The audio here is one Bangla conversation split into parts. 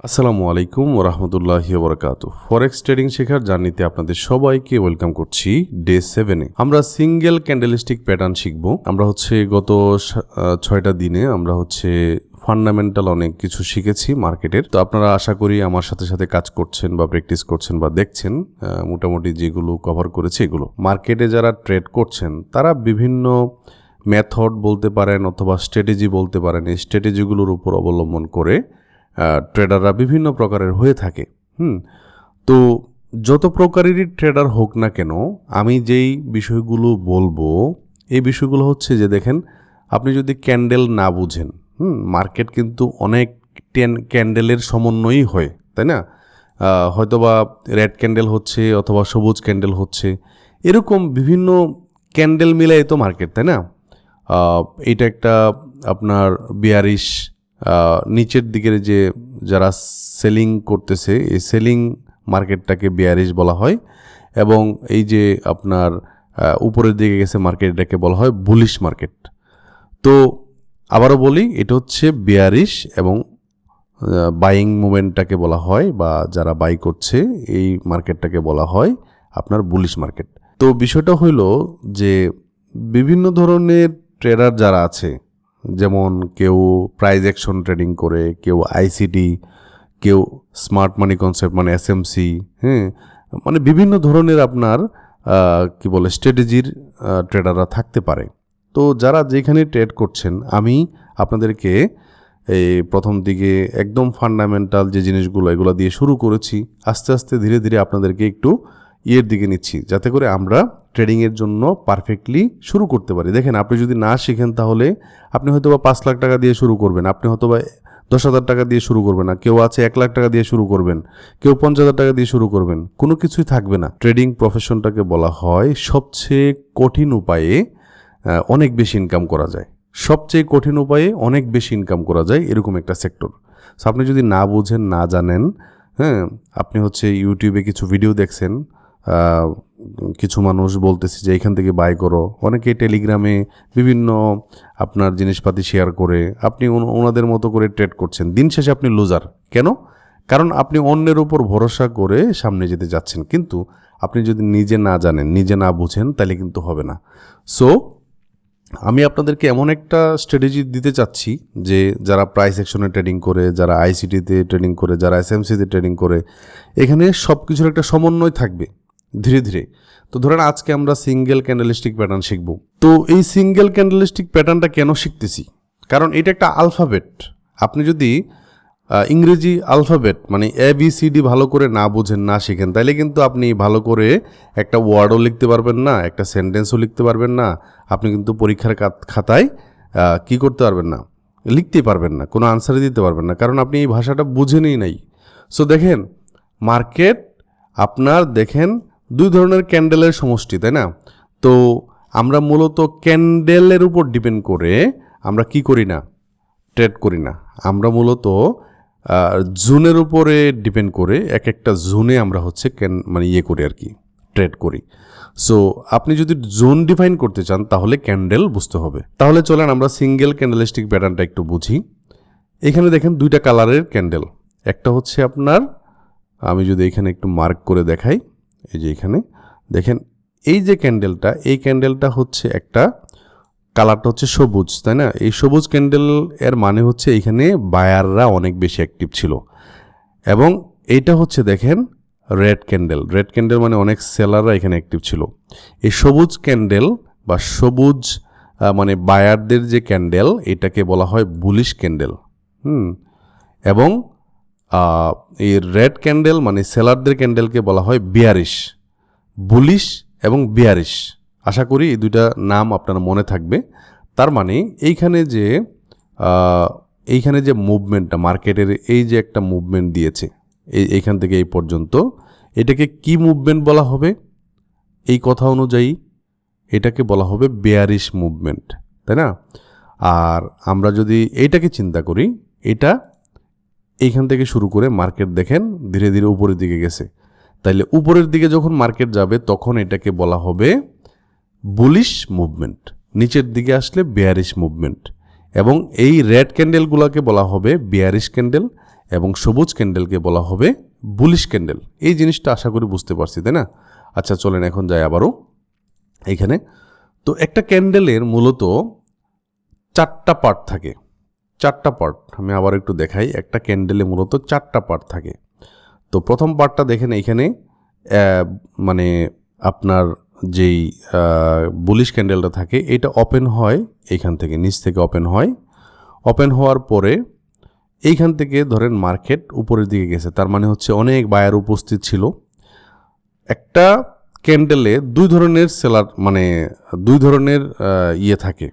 আসসালামু আলাইকুম ওরহমতুল্লাহি ওবরাকাতু। ফরেক্স ট্রেডিং শেখার জার্নিতে আপনাদের সবাইকে ওয়েলকাম করছি ডে 7-এ। আমরা সিঙ্গেল ক্যান্ডেলস্টিক প্যাটার্ন শিখব। আমরা গত 6টা দিনে আমরা ফান্ডামেন্টাল অনেক কিছু শিখেছি মার্কেটের। তো আপনারা আশা করি আমার সাথে সাথে কাজ করছেন বা প্র্যাকটিস করছেন বা দেখছেন। মোটামুটি যেগুলো কভার করেছে এগুলো মার্কেটে যারা ট্রেড করছেন তারা বিভিন্ন মেথড বলতে পারেন অথবা স্ট্র্যাটেজি বলতে পারেন। এই স্ট্র্যাটেজিগুলোর উপর অবলম্বন করে ট্রেডাররা বিভিন্ন প্রকারের হয়ে থাকে। তো যত প্রকারেরই ট্রেডার হোক না কেন, আমি যেই বিষয়গুলো বলবো এই বিষয়গুলো যে দেখেন, আপনি যদি ক্যান্ডেল না বুঝেন, মার্কেট কিন্তু অনেক ক্যান্ডেলের সমন্বয়ই হয়, তাই না? হয়তোবা রেড ক্যান্ডেল হচ্ছে অথবা সবুজ ক্যান্ডেল হচ্ছে, এরকম বিভিন্ন ক্যান্ডেল মিলাই তো মার্কেট, তাই না? এটা একটা আপনার বিয়ারিশ, নিচের দিকের যে যারা সেলিং করতেছে এই সেলিং মার্কেটটাকে বিয়ারিশ বলা হয়, এবং এই যে আপনার উপরের দিকে গেছে মার্কেট, এটাকে বলা হয় বুলিশ মার্কেট। তো আবারও বলি, এটা বিয়ারিশ এবং বাইং মুভমেন্টটাকে বলা হয়, বা যারা বাই করছে এই মার্কেটটাকে বলা হয় আপনার বুলিশ মার্কেট। তো বিষয়টা হইল যে বিভিন্ন ধরনের ট্রেডার যারা আছে, যেমন কেউ প্রাইজ অ্যাকশন ট্রেডিং করে, কেউ আইসিটি, কেউ স্মার্ট মানি কনসেপ্ট মানে এসএমসি, মানে বিভিন্ন ধরনের আপনার কি বলে স্ট্র্যাটেজির ট্রেডাররা থাকতে পারে। তো যারা যেখানে ট্রেড করছেন, আমি আপনাদেরকে এই প্রথম দিকে একদম ফান্ডামেন্টাল যে জিনিসগুলো এগুলো দিয়ে শুরু করেছি, আস্তে আস্তে ধীরে ধীরে আপনাদেরকে একটু দিকে নিচ্ছি, যাতে করে আমরা ট্রেডিংয়ের জন্য পারফেক্টলি শুরু করতে পারি। দেখেন, আপনি যদি না শিখেন তাহলে আপনি হয়তো বা 5 লাখ টাকা দিয়ে শুরু করবেন, আপনি হয়তো বা 10,000 টাকা দিয়ে শুরু করবেন না, কেউ আছে 1 লাখ টাকা দিয়ে শুরু করবেন, কেউ 50,000 টাকা দিয়ে শুরু করবেন, কোনো কিছুই থাকবে না। ট্রেডিং প্রফেশনটাকে বলা হয় সবচেয়ে কঠিন উপায়ে অনেক বেশি ইনকাম করা যায়, সবচেয়ে কঠিন উপায়ে অনেক বেশি ইনকাম করা যায় এরকম একটা সেক্টর। সো আপনি যদি না বুঝেন, না জানেন, আপনি ইউটিউবে কিছু ভিডিও দেখছেন, কিছু মানুষ বলতেছে যে এখান থেকে বাই করো, অনেকে টেলিগ্রামে বিভিন্ন আপনার জিনিসপাতি শেয়ার করে আপনি ওনাদের মতো করে ট্রেড করছেন, দিন শেষে আপনি লুজার। কেন? কারণ আপনি অন্যের উপর ভরসা করে সামনে যেতে যাচ্ছেন, কিন্তু আপনি যদি নিজে না জানেন, নিজে না বুঝেন, তাহলে কিন্তু হবে না। সো আমি আপনাদেরকে এমন একটা স্ট্র্যাটেজি দিতে চাচ্ছি যে যারা প্রাইস অ্যাকশনে ট্রেডিং করে, যারা আইসিটিতে ট্রেডিং করে, যারা এসএমসিতে ট্রেডিং করে, এখানে সব কিছুর একটা সমন্বয় থাকবে ধীরে ধীরে। তো ধরেন আজকে আমরা সিঙ্গেল ক্যান্ডেলস্টিক প্যাটার্ন শিখব। তো এই সিঙ্গেল ক্যান্ডেলস্টিক প্যাটার্নটা কেন শিখতেছি? কারণ এটা একটা আলফাবেট। আপনি যদি ইংরেজি আলফাবেট মানে ABCD ভালো করে না বুঝেন, না শিখেন, তাইলে কিন্তু আপনি ভালো করে একটা ওয়ার্ডও লিখতে পারবেন না, একটা সেন্টেন্সও লিখতে পারবেন না, আপনি কিন্তু পরীক্ষার খাতায় কি করতে পারবেন না, লিখতেই পারবেন না, কোনো আনসারই দিতে পারবেন না, কারণ আপনি এই ভাষাটা বুঝেনই নাই। সো দেখেন, মার্কেট আপনার দেখেন 2 ধরনের ক্যান্ডেলের সমষ্টি, তাই না? তো আমরা মূলত ক্যান্ডেলের উপর ডিপেন্ড করে আমরা কি করি না, ট্রেড করি না। আমরা মূলত জোনের উপরে ডিপেন্ড করে এক একটা জোনে আমরা মানে করি আর কি, ট্রেড করি। সো আপনি যদি জোন ডিফাইন করতে চান তাহলে ক্যান্ডেল বুঝতে হবে। তাহলে চলেন আমরা সিঙ্গেল ক্যান্ডেলস্টিক প্যাটার্নটা একটু বুঝি। এখানে দেখেন 2টা কালারের ক্যান্ডেল। একটা আপনার, আমি যদি এখানে একটু মার্ক করে দেখাই, এই যে এখানে দেখেন এই যে ক্যান্ডেলটা, এই ক্যান্ডেলটা একটা কালারটা সবুজ, তাই না? এই সবুজ ক্যান্ডেল এর মানে এখানে বায়াররা অনেক বেশি অ্যাক্টিভ ছিল, এবং এইটা দেখেন রেড ক্যান্ডেল। রেড ক্যান্ডেল মানে অনেক সেলাররা এখানে অ্যাক্টিভ ছিল। এই সবুজ ক্যান্ডেল বা সবুজ মানে বায়ারদের যে ক্যান্ডেল, এটাকে বলা হয় বুলিশ ক্যান্ডেল। এবং এই রেড ক্যান্ডেল মানে সেলারদের ক্যান্ডেলকে বলা হয় বিয়ারিশ। বুলিশ এবং বিয়ারিশ, আশা করি এই 2টা নাম আপনার মনে থাকবে। তার মানে এইখানে যে মুভমেন্টটা মার্কেটের, এই যে একটা মুভমেন্ট দিয়েছে এইখান থেকে এই পর্যন্ত, এটাকে কি মুভমেন্ট বলা হবে? এই কথা অনুযায়ী এটাকে বলা হবে বেয়ারিশ মুভমেন্ট, তাই না? আর আমরা যদি এইটাকে চিন্তা করি, এটা এইখান থেকে শুরু করে মার্কেট দেখেন ধীরে ধীরে উপরের দিকে গেছে, তাইলে উপরের দিকে যখন মার্কেট যাবে তখন এটাকে বলা হবে বুলিশ মুভমেন্ট, নিচের দিকে আসলে বেয়ারিশ মুভমেন্ট। এবং এই রেড ক্যান্ডেলগুলোকে বলা হবে বিয়ারিশ ক্যান্ডেল, এবং সবুজ ক্যান্ডেলকে বলা হবে বুলিশ ক্যান্ডেল। এই জিনিসটা আশা করি বুঝতে পারছি, তাই না? আচ্ছা চলেন এখন যাই আবারও এইখানে। তো একটা ক্যান্ডেলের মূলত 4টা পার্ট থাকে, 4টা পার্ট। আমি আবার একটু দেখাই, একটা ক্যান্ডেলে মূলত 4টা পার্ট থাকে। তো প্রথম পার্টটা দেখেন এইখানে মানে আপনার যেই বুলিশ ক্যান্ডেলটা থাকে এটা ওপেন হয় এইখান থেকে, নিচ থেকে ওপেন হয়। ওপেন হওয়ার পরে এইখান থেকে ধরেন মার্কেট উপরের দিকে গেছে, তার মানে হচ্ছে অনেক বায়ার উপস্থিত ছিল। একটা ক্যান্ডেলে দুই ধরনের সেলার, মানে দুই ধরনের ইয়ে থাকে,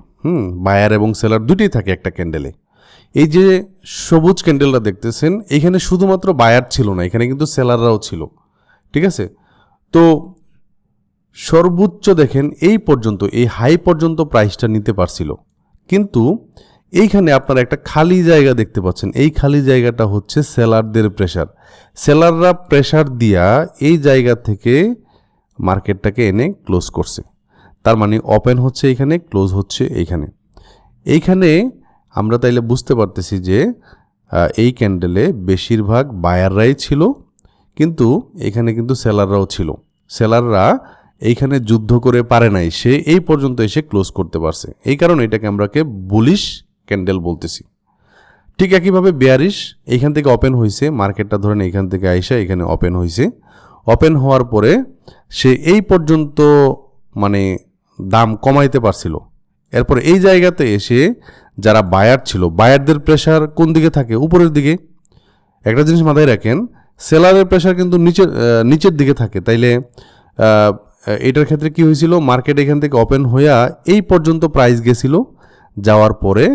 বায়ার এবং সেলার দুইটাই থাকে একটা ক্যান্ডেলে। এই যে সবুজ ক্যান্ডেলটা দেখতেছেন, এখানে শুধুমাত্র বায়ার ছিল না, এখানে কিন্তু সেলাররাও ছিল, ঠিক আছে? তো সর্বোচ্চ দেখেন এই পর্যন্ত, এই হাই পর্যন্ত প্রাইসটা নিতে পারছিল, কিন্তু এইখানে আপনারা একটা খালি জায়গা দেখতে পাচ্ছেন। এই খালি জায়গাটা হচ্ছে সেলারদের প্রেসার। সেলাররা প্রেসার দিয়া এই জায়গা থেকে মার্কেটটাকে এনে ক্লোজ করছে। তার মানে ওপেন হচ্ছে এইখানে, ক্লোজ হচ্ছে এইখানে। এইখানে আমরা তাইলে বুঝতে পারতেছি যে এই ক্যান্ডেলে বেশিরভাগ বায়াররাই ছিল, কিন্তু এখানে কিন্তু সেলাররাও ছিল। সেলাররা এইখানে যুদ্ধ করে পারে নাই, সে এই পর্যন্ত এসে ক্লোজ করতে পারছে। এই কারণে এটাকে আমরাকে বুলিশ ক্যান্ডেল বলতেছি। ঠিক একইভাবে বেয়ারিশ, এইখান থেকে ওপেন হয়েছে, মার্কেটটা ধরেন এইখান থেকে আইসা এখানে ওপেন হয়েছে। ওপেন হওয়ার পরে সে এই পর্যন্ত মানে দাম কমাইতে পারছিল। এরপরে এই জায়গাতে এসে যারা বায়ার ছিল, বায়ারদের প্রেশার কোন দিকে থাকে? উপরের দিকে। একটা জিনিস মাথায় রাখেন, সেলারের প্রেশার কিন্তু নিচের দিকে থাকে। তাইলে এটার ক্ষেত্রে কি হয়েছিল, মার্কেট এখান থেকে ওপেন হইয়া এই পর্যন্ত প্রাইস গেছিল, যাওয়ার পরে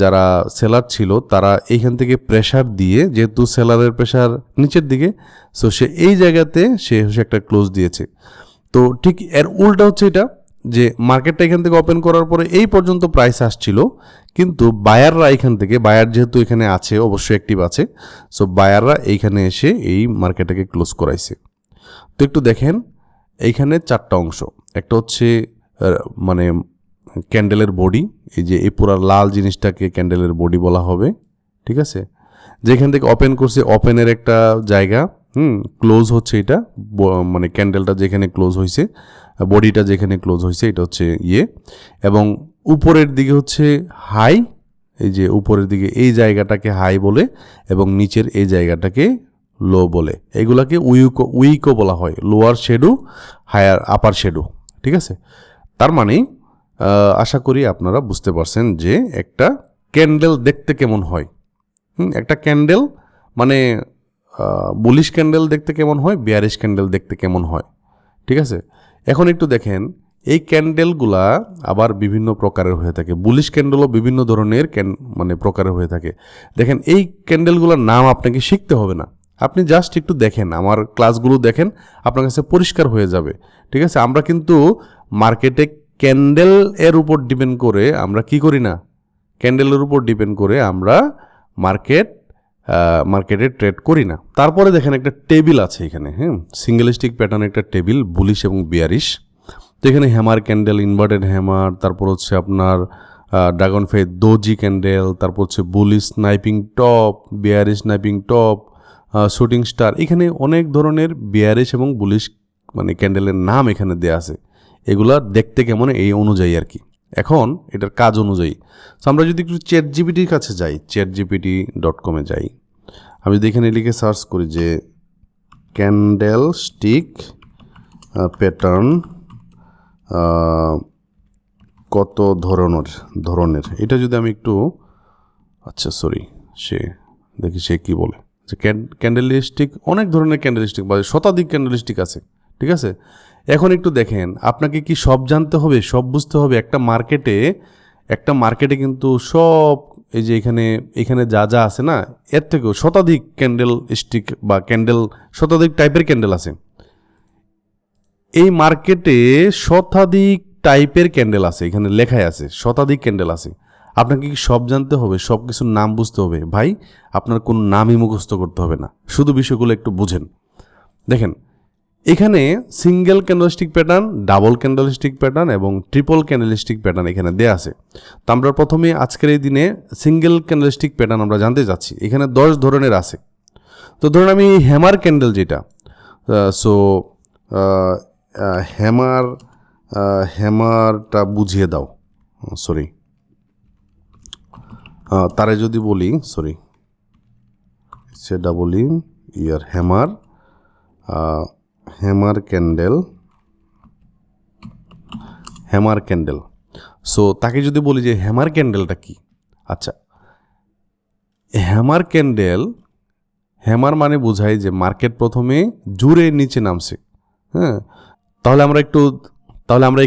যারা সেলার ছিল তারা এইখান থেকে প্রেশার দিয়ে, যেহেতু সেলারের প্রেশার নিচের দিকে, সো সে এই জায়গাতে সে একটা ক্লোজ দিয়েছে। তো ঠিক এর উল্টা হচ্ছে এটা, যে মার্কেটটা এখান থেকে ওপেন করার পরে এই পর্যন্ত প্রাইস আসছিল, কিন্তু বায়াররা এখান থেকে, বায়ার যেহেতু এখানে আছে, অবশ্যই অ্যাক্টিভ আছে, সো বায়াররা এইখানে এসে এই মার্কেটটাকে ক্লোজ করাইছে। তো একটু দেখেন এইখানে 4টা অংশ। একটা হচ্ছে মানে ক্যান্ডেলের বডি, এই যে এই পুরা লাল জিনিসটাকে ক্যান্ডেলের বডি বলা হবে, ঠিক আছে? যেখান থেকে ওপেন করছে, ওপেনের একটা জায়গা, ক্লোজ হচ্ছে এটা, মানে ক্যান্ডেলটা যেখানে ক্লোজ হয়েছে, বডিটা যেখানে ক্লোজ হয়েছে, এটা হচ্ছে ইয়ে। এবং উপরের দিকে হচ্ছে হাই, এই যে উপরের দিকে এই জায়গাটাকে হাই বলে, এবং নিচের এই জায়গাটাকে লো বলে। এগুলাকে উইকও বলা হয়, লোয়ার শেডো, হায়ার আপার শেডো, ঠিক আছে? তার মানে আশা করি আপনারা বুঝতে পারছেন যে একটা ক্যান্ডেল দেখতে কেমন হয়। একটা ক্যান্ডেল মানে বুলিশ ক্যান্ডেল দেখতে কেমন হয়, বেয়ারিশ ক্যান্ডেল দেখতে কেমন হয়, ঠিক আছে? এখন একটু দেখেন, এই ক্যান্ডেলগুলা আবার বিভিন্ন প্রকারের হয়ে থাকে। বুলিশ ক্যান্ডেলও বিভিন্ন ধরনের মানে প্রকারের হয়ে থাকে। দেখেন এই ক্যান্ডেলগুলোর নাম আপনাকে শিখতে হবে না, আপনি জাস্ট একটু দেখেন, আমার ক্লাসগুলো দেখেন, আপনার কাছে পরিষ্কার হয়ে যাবে, ঠিক আছে? আমরা কিন্তু মার্কেটে ক্যান্ডেল এর উপর ডিপেন্ড করে আমরা কি করি না, ক্যান্ডেলের উপর ডিপেন্ড করে আমরা মার্কেটে ট্রেড করি না। তারপরে দেখেন একটা টেবিল আছে এখানে, সিঙ্গেল স্টিক প্যাটার্ন একটা টেবিল, বুলিশ এবং বিয়ারিশ। তো এখানে হ্যামার ক্যান্ডেল, ইনভার্টেড হ্যামার, তারপর হচ্ছে আপনার ড্রাগন ফেথ দোজি ক্যান্ডেল, তারপর হচ্ছে bullish sniping top, bearish sniping top, shooting star. এখানে অনেক ধরনের বিয়ারিশ এবং বুলিশ মানে ক্যান্ডেলের নাম এখানে দেয়া আছে। এগুলা দেখতে কেমন এই অনুযায়ী আর কি, এখন এটার কাজ অনুযায়ী। সো আমরা যদি একটু চ্যাটজিপিটির কাছে যাই, chatgpt.com যাই, আমি যদি এখানে লিখে সার্চ করি যে ক্যান্ডেল স্টিক প্যাটার্ন কত ধরনের, এটা যদি আমি একটু, আচ্ছা সরি, দেখি সে কি বলে, যে ক্যান্ডেলস্টিক, অনেক ধরনের ক্যান্ডেলস্টিক বা শতাধিক ক্যান্ডেলস্টিক আছে, ঠিক আছে? এখন একটু দেখেন, আপনাকে কি সব জানতে হবে, সব বুঝতে হবে? একটা মার্কেটে কিন্তু সব এই যে এখানে যা যা আছে না, এর থেকেও শতাধিক ক্যান্ডেল স্টিক বা শতাধিক টাইপের ক্যান্ডেল আছে। এই মার্কেটে শতাধিক টাইপের ক্যান্ডেল আছে, এখানে লেখাই আছে শতাধিক ক্যান্ডেল আছে। আপনাকে কি সব জানতে হবে, সব কিছুর নাম বুঝতে হবে? ভাই, আপনার কোনো নামই মুখস্থ করতে হবে না, শুধু বিষয়গুলো একটু বুঝেন। দেখেন এখানে single candlestick pattern, double candlestick pattern এবং ট্রিপল ক্যান্ডেলস্টিক প্যাটার্ন এখানে দেয়া আছে। তো আমরা প্রথমে আজকের এই দিনে সিঙ্গেল ক্যান্ডেলস্টিক প্যাটার্ন আমরা জানতে যাচ্ছি। এখানে 10 ধরনের আছে। তো ধরুন আমি হ্যামার ক্যান্ডেল যেটা, সো হ্যামারটা বুঝিয়ে দাও, সরি তারে যদি বলি, সরি সেটা বলি ইয়ার হ্যামার ক্যান্ডেল। সো তাকে যদি বলি যে হ্যামার ক্যান্ডেলটা কি, আচ্ছা হ্যামার মানে বোঝায় যে মার্কেট প্রথমে জুড়ে নিচে নামছে। হ্যাঁ, তাহলে আমরা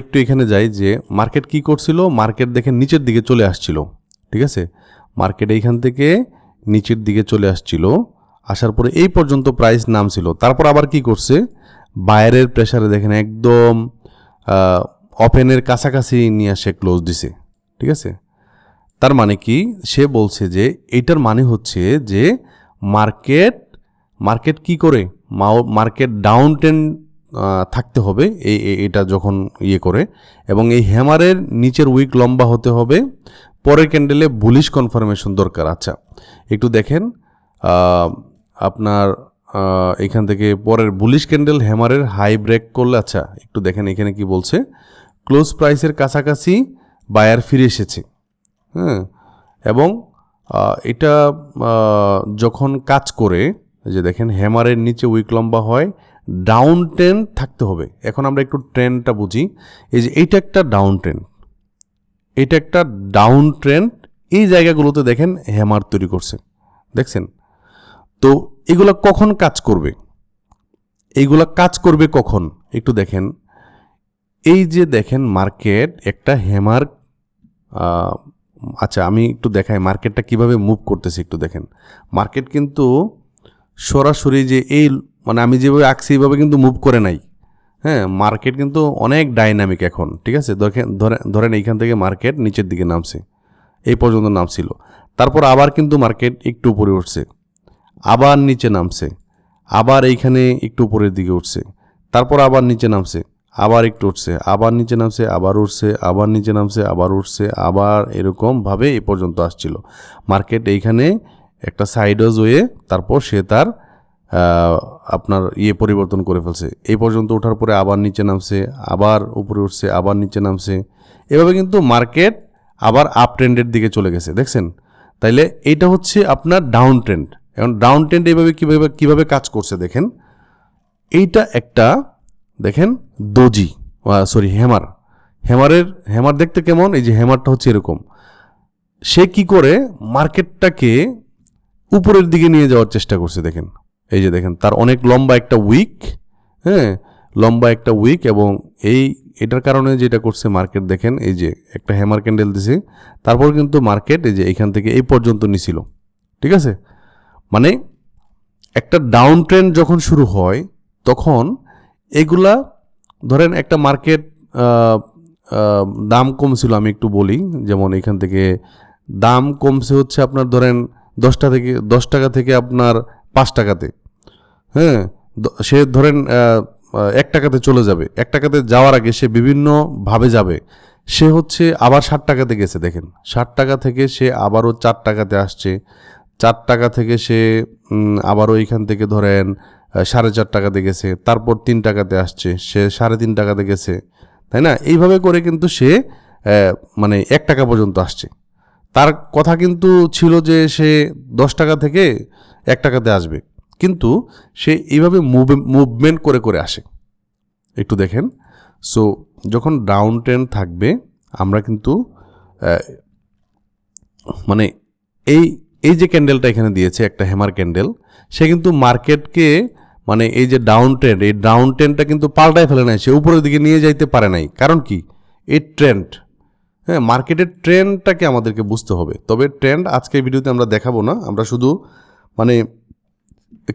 একটু এখানে যাই যে মার্কেট কি করছিল, মার্কেট দেখেন নিচের দিকে চলে আসছিল। ঠিক আছে, মার্কেট এইখান থেকে নিচের দিকে চলে আসছিল, আসার পরে এই পর্যন্ত প্রাইস নামছিল, তারপর আবার কি করছে, বায়ারের প্রেসারে দেখেন একদম ওপেনের কাছাকাছি নিয়ে আসে ক্লোজ দিছে। ঠিক আছে, তার মানে কি, সে বলছে যে এইটার মানে হচ্ছে যে মার্কেট কি করে, মার্কেট ডাউন ট্রেন্ড থাকতে হবে এটা যখন ইয়ে করে, এবং এই হ্যামারের নিচের উইক লম্বা হতে হবে, পরের ক্যান্ডেলে বুলিশ কনফার্মেশন দরকার। আচ্ছা একটু দেখেন আপনার এখান থেকে পরের বুলিশ ক্যান্ডেল হ্যামারের হাই ব্রেক করলে, আচ্ছা একটু দেখেন এখানে কি বলছে, ক্লোজ প্রাইসের কাছাকাছি বায়ার ফিরে এসেছে। হ্যাঁ, এবং এটা যখন কাজ করে, যে দেখেন হ্যামারের নিচে উইক লম্বা হয়, ডাউন ট্রেন্ড থাকতে হবে। এখন আমরা একটু ট্রেন্ডটা বুঝি। এই যে এইটা একটা ডাউন ট্রেন্ড, এই জায়গাগুলোতে দেখেন হ্যামার তৈরি করছে, দেখছেন? তো এগুলা কখন কাজ করবে, কখন একটু দেখেন। এই যে দেখেন মার্কেট একটা হ্যামার, আচ্ছা আমি একটু দেখাই মার্কেটটা কিভাবে মুভ করতেছে। একটু দেখেন মার্কেট কিন্তু সরাসরি যে এই মানে আমি যেভাবে আঁকছি এইভাবে কিন্তু মুভ করে নাই। হ্যাঁ, মার্কেট কিন্তু অনেক ডাইনামিক এখন। ঠিক আছে, ধরেন এইখান থেকে মার্কেট নিচের দিকে নামছে, এই পর্যন্ত নামছিল, তারপর আবার কিন্তু মার্কেট একটু উপরে উঠছে, আবার নিচে নামছে, আবার এইখানে একটু উপরের দিকে উঠছে, তারপর আবার নিচে নামছে, আবার একটু উঠছে, আবার নিচে নামছে, আবার উঠছে, আবার নিচে নামছে, আবার উঠছে, আবার এরকমভাবে এই পর্যন্ত আসছিল। মার্কেট এইখানে একটা সাইডওয়েজ হয়ে তারপর সে তার আপনার পরিবর্তন করে ফেলছে, এই পর্যন্ত ওঠার পরে আবার নিচে নামছে, আবার উপরে উঠছে, আবার নিচে নামছে, এভাবে কিন্তু মার্কেট আবার আপ ট্রেন্ডের দিকে চলে গেছে, দেখছেন? তাইলে এইটা হচ্ছে আপনার ডাউন ট্রেন্ড। এখন ডাউন ট্রেন্ড এইভাবে কিভাবে কাজ করছে দেখেন। এইটা একটা দেখেন হ্যামার দেখতে কেমন, এই যে হ্যামারটা হচ্ছে এরকম। সে কি করে মার্কেটটাকে উপরের দিকে নিয়ে যাওয়ার চেষ্টা করছে, দেখেন এই যে দেখেন তার অনেক লম্বা একটা উইক, হ্যাঁ লম্বা একটা উইক, এবং এটার কারণে যেটা করছে মার্কেট দেখেন এই যে একটা হ্যামার ক্যান্ডেল দিছে, তারপর কিন্তু মার্কেট এই যে এইখান থেকে এই পর্যন্ত নিছিল। ঠিক আছে, মানে একটা ডাউন ট্রেন্ড যখন শুরু হয় তখন এগুলা ধরেন একটা মার্কেট দাম কমছিল, আমি একটু বলি, যেমন এখান থেকে দাম কমছে হচ্ছে আপনার ধরেন 10 টাকা থেকে আপনার 5 টাকাতে। হ্যাঁ, সে ধরেন 1 টাকাতে চলে যাবে, 1 টাকাতে যাওয়ার আগে সে বিভিন্নভাবে যাবে, সে হচ্ছে আবার 60 টাকাতে গেছে, দেখেন 60 টাকা থেকে সে আবারও 4 টাকাতে আসছে, 4 টাকা থেকে সে আবারও এইখান থেকে ধরেন 4.5 টাকাতে গেছে, তারপর 3 টাকাতে আসছে, সে 3.5 টাকাতে গেছে, তাই না? এইভাবে করে কিন্তু সে মানে 1 টাকা পর্যন্ত আসছে। তার কথা কিন্তু ছিল যে সে 10 টাকা থেকে 1 টাকাতে আসবে, কিন্তু সে এইভাবে মুভমেন্ট করে আসে। একটু দেখেন, সো যখন ডাউন ট্রেন্ড থাকবে আমরা কিন্তু মানে এই যে ক্যান্ডেলটা এখানে দিয়েছে একটা হ্যামার ক্যান্ডেল, সে কিন্তু মার্কেটকে মানে এই যে ডাউন ট্রেন্ড, এই ডাউন ট্রেন্ডটা কিন্তু পাল্টায় ফেলে নাই, সে উপরের দিকে নিয়ে যাইতে পারে নাই। কারণ কি, এই ট্রেন্ড, হ্যাঁ মার্কেটের ট্রেন্ডটাকে আমাদেরকে বুঝতে হবে। তবে ট্রেন্ড আজকের ভিডিওতে আমরা দেখাবো না, আমরা শুধু মানে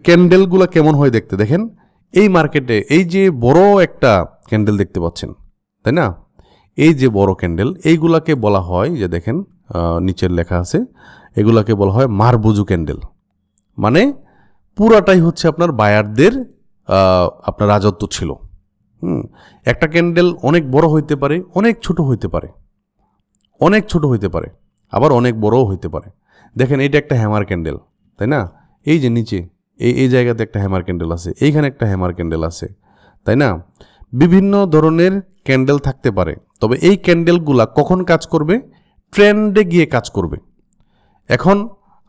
ক্যান্ডেলগুলো কেমন হয় দেখতে। দেখেন এই মার্কেটে এই যে বড় একটা ক্যান্ডেল দেখতে পাচ্ছেন, তাই না? এই যে বড় ক্যান্ডেল, এইগুলাকে বলা হয়, যে দেখেন নিচের লেখা আছে, এগুলাকে বলা হয় মারবুজু ক্যান্ডেল। মানে পুরাটাই হচ্ছে আপনার বায়ারদের আপনার রাজত্ব ছিল। একটা ক্যান্ডেল অনেক বড় হইতে পারে, অনেক ছোট হইতে পারে, অনেক ছোট হইতে পারে, আবার অনেক বড়ও হইতে পারে। দেখেন এটা একটা হ্যামার ক্যান্ডেল, তাই না? এই যে নিচে এই জায়গাতে একটা হ্যামার ক্যান্ডেল আছে, এইখানে একটা হ্যামার ক্যান্ডেল আছে, তাই না? বিভিন্ন ধরনের ক্যান্ডেল থাকতে পারে, তবে এই ক্যান্ডেলগুলা কখন কাজ করবে? ট্রেন্ডে গিয়ে কাজ করবে। এখন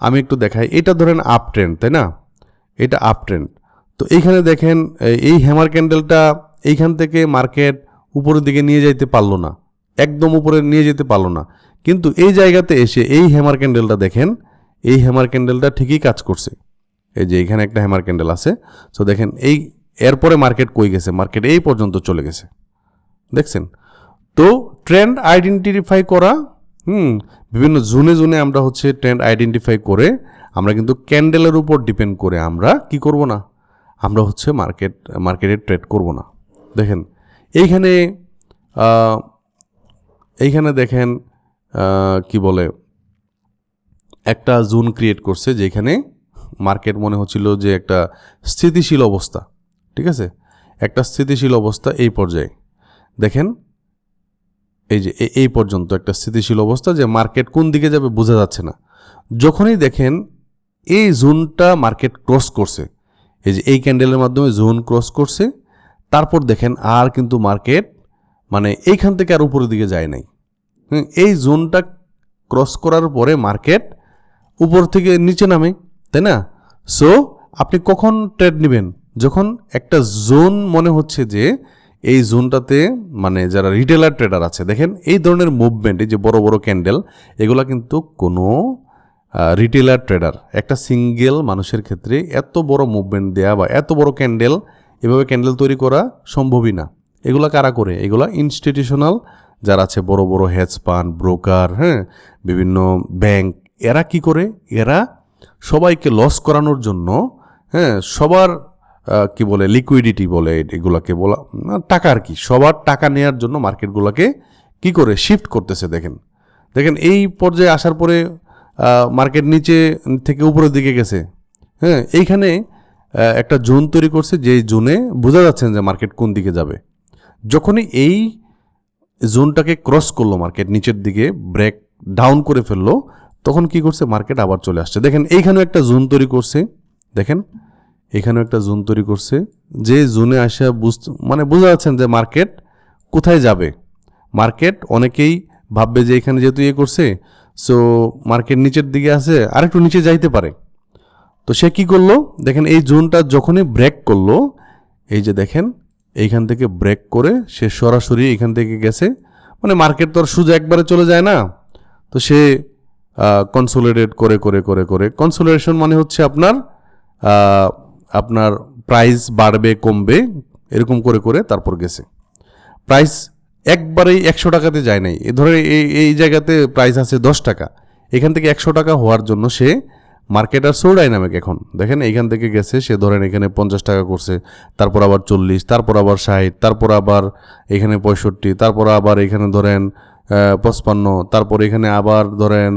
আমি একটু দেখাই, এটা ধরেন আপ ট্রেন্ড, তাই না? এটা আপ ট্রেন্ড। তো এইখানে দেখেন এই হ্যামার ক্যান্ডেলটা এইখান থেকে মার্কেট উপরের দিকে নিয়ে যাইতে পারলো না, একদম উপরে নিয়ে যেতে পারলো না, কিন্তু এই জায়গাতে এসে এই হ্যামার ক্যান্ডেলটা দেখেন, এই হ্যামার ক্যান্ডেলটা ঠিকই কাজ করছে। এই যে এখানে একটা হ্যামার ক্যান্ডেল আছে, সো দেখেন এরপরে মার্কেট কই গেছে? মার্কেট এই পর্যন্ত চলে গেছে, দেখছেন? তো ট্রেন্ড আইডেন্টিফাই করা, বিভিন্ন জোনে জোনে আমরা হচ্ছে ট্রেন্ড আইডেন্টিফাই করে আমরা কিন্তু ক্যান্ডেলের উপর ডিপেন্ড করে আমরা কি করব না, আমরা হচ্ছে মার্কেটে ট্রেড করব না। দেখেন এইখানে দেখেন কি বলে, একটা জোন ক্রিয়েট করছে যেখানে মার্কেট মনে হচ্ছিল যে একটা স্থিতিশীল অবস্থা, ঠিক আছে? একটা স্থিতিশীল অবস্থা এই পর্যায়ে দেখেন, এই যে এই পর্যন্ত একটা স্থিতিশীল অবস্থা, যে মার্কেট কোন দিকে যাবে বোঝা যাচ্ছে না। যখনই দেখেন এই জোনটা মার্কেট ক্রস করছে, এই যে এই ক্যান্ডেলের মাধ্যমে জোন ক্রস করছে, তারপর দেখেন আর কিন্তু মার্কেট মানে এইখান থেকে আর উপরের দিকে যায় নাই। এই জোনটা ক্রস করার পরে মার্কেট উপর থেকে নিচে নামে, তাই না? সো আপনি কখন ট্রেড নেবেন? যখন একটা জোন মনে হচ্ছে যে এই জোনটাতে মানে যারা রিটেলার ট্রেডার আছে, দেখেন এই ধরনের মুভমেন্ট, এই যে বড় বড় ক্যান্ডেল, এগুলা কিন্তু কোনো রিটেলার ট্রেডার, একটা সিঙ্গেল মানুষের ক্ষেত্রে এত বড় মুভমেন্ট দেয়া বা এত বড় ক্যান্ডেল, এভাবে ক্যান্ডেল তৈরি করা সম্ভবই না। এগুলা কারা করে? এগুলা ইনস্টিটিউশনাল যারা আছে, বড় বড় হেজ ফান্ড, ব্রোকার, বিভিন্ন ব্যাংক, এরা কি করে? এরা সবাইকে লস করানোর জন্য, সবার কি বলে লিকুইডিটি বলে এগুলাকে বলা, টাকা আর কি, সবার টাকা নেওয়ার জন্য মার্কেটগুলোকে কি করে শিফট করতেছে। দেখেন এই পর্যায়ে আসার পরে মার্কেট নিচে থেকে উপরের দিকে গেছে, এইখানে একটা জোন তৈরি করছে, যে জোনে বোঝা যাচ্ছে যে মার্কেট কোন দিকে যাবে। যখনই এই জোনটাকে ক্রস করলো, মার্কেট নিচের দিকে ব্রেক ডাউন করে ফেললো, তখন কি করছে? মার্কেট আবার চলে আসছে। দেখেন এইখানেও একটা জোন তৈরি করছে, দেখেন এখানেও একটা জোন তৈরি করছে, যে জোনে আসা মানে বোঝা যাচ্ছেন যে মার্কেট কোথায় যাবে। মার্কেট অনেকেই ভাববে যে এখানে যেহেতু করছে, সো মার্কেট নিচের দিকে আছে, আরেকটু নিচে যাইতে পারে। তো সে কি করলো? দেখেন এই জোনটা যখনই ব্রেক করলো, এই যে দেখেন এইখান থেকে ব্রেক করে সে সরাসরি এখান থেকে গেছে, মানে মার্কেট তো আর সোজা একবারে চলে যায় না, তো সে কনসোলিডেট করে করে করে করে, কনসোলিডেশন মানে হচ্ছে আপনার প্রাইস বাড়বে কমবে এরকম করে করে তারপর গেছে। প্রাইস একবারেই 100 টাকাতে যায় নাই, ধরে এই জায়গাতে প্রাইস আছে 10 টাকা, এখান থেকে 100 টাকা হওয়ার জন্য সে মার্কেট আর সো ডাইনামিক। এখন দেখেন এইখান থেকে গেছে, সে ধরেন এখানে 50 টাকা করছে, তারপর আবার 40, তারপর আবার 60, তারপর আবার এখানে 65, তারপর আবার এখানে ধরেন 55, তারপর এখানে আবার ধরেন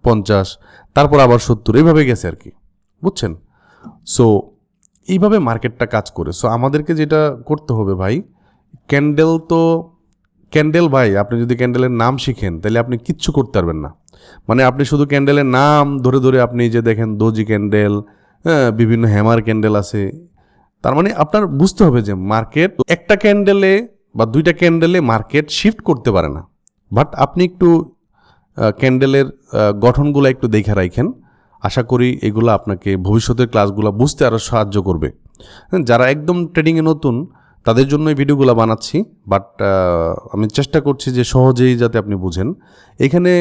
50, তারপর আবার 70, এইভাবে গেছে আর কি, বুঝছেন? সো এইভাবে মার্কেটটা কাজ করে। সো আমাদেরকে যেটা করতে হবে ভাই, ক্যান্ডেল ভাই, আপনি যদি ক্যান্ডেলের নাম শিখেন তাহলে আপনি কিচ্ছু করতে পারবেন না। মানে আপনি শুধু ক্যান্ডেলের নাম ধরে ধরে আপনি যে দেখেন দোজি ক্যান্ডেল, বিভিন্ন হ্যামার ক্যান্ডেল আছে, তার মানে আপনার বুঝতে হবে যে মার্কেট একটা ক্যান্ডেলে বা দুইটা ক্যান্ডেলে মার্কেট শিফট করতে পারে না। বাট আপনি একটু ক্যান্ডেলের গঠনগুলো একটু দেখে রাখেন, আশা করি এগুলো আপনাকে ভবিষ্যতের ক্লাসগুলো বুঝতে আরও সাহায্য করবে। যারা একদম ট্রেডিংয়ে নতুন তাদের জন্য এই ভিডিওগুলো বানাচ্ছি, বাট আমি চেষ্টা করছি যে সহজেই যাতে আপনি বুঝেন। এখানে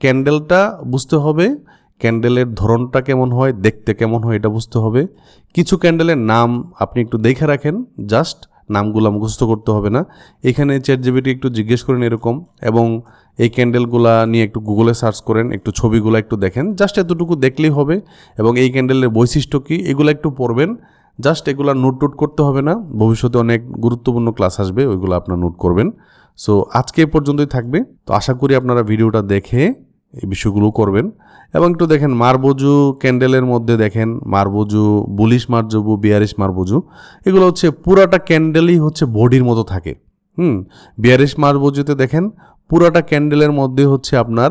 ক্যান্ডেলটা বুঝতে হবে, ক্যান্ডেলের ধরনটা কেমন হয়, দেখতে কেমন হয় এটা বুঝতে হবে। কিছু ক্যান্ডেলের নাম আপনি একটু দেখে রাখেন, জাস্ট নামগুলো মুখস্থ করতে হবে না। এখানে চ্যাটজিপিটি একটু জিজ্ঞেস করেন এরকম, এবং এই ক্যান্ডেলগুলা নিয়ে একটু গুগলে সার্চ করেন, একটু ছবিগুলো একটু দেখেন, জাস্ট এতটুকু দেখলেই হবে। এবং এই ক্যান্ডেলের বৈশিষ্ট্য কী এগুলো একটু পড়বেন, জাস্ট এগুলো নোট করতে হবে না। ভবিষ্যতে অনেক গুরুত্বপূর্ণ ক্লাস আসবে, ওইগুলো আপনার নোট করবেন। সো আজকে এই পর্যন্তই থাকবে। তো আশা করি আপনারা ভিডিওটা দেখে এই বিষয়গুলো করবেন। এবং একটু দেখেন মারবুজু ক্যান্ডেলের মধ্যে দেখেন মারবুজু, বুলিশ মারজবু, বিয়ারিশ মারবুজু, এগুলো হচ্ছে পুরাটা ক্যান্ডেলই হচ্ছে বডির মতো থাকে। বিয়ারিশ মারবুজুতে দেখেন পুরাটা ক্যান্ডেলের মধ্যে হচ্ছে আপনার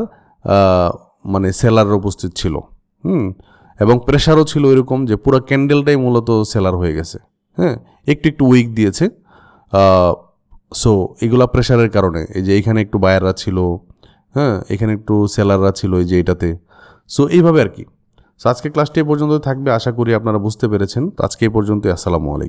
মানে সেলার উপস্থিত ছিল। এবং প্রেশারও ছিল এরকম যে পুরো ক্যান্ডেলটাই মূলত সেলার হয়ে গেছে। হ্যাঁ, একটু একটু উইক দিয়েছে। সো এগুলা প্রেশারের কারণে, এই যে এখানে একটু বায়াররা ছিল, হ্যাঁ, এখানে একটু সেলাররা ছিল এই যে এটাতে। সো এইভাবে আর কি। সো আজকে ক্লাসটি এই পর্যন্ত থাকবে, আশা করি আপনারা বুঝতে পেরেছেন। তো আজকে এই পর্যন্তই, আসসালামু আলাইকুম।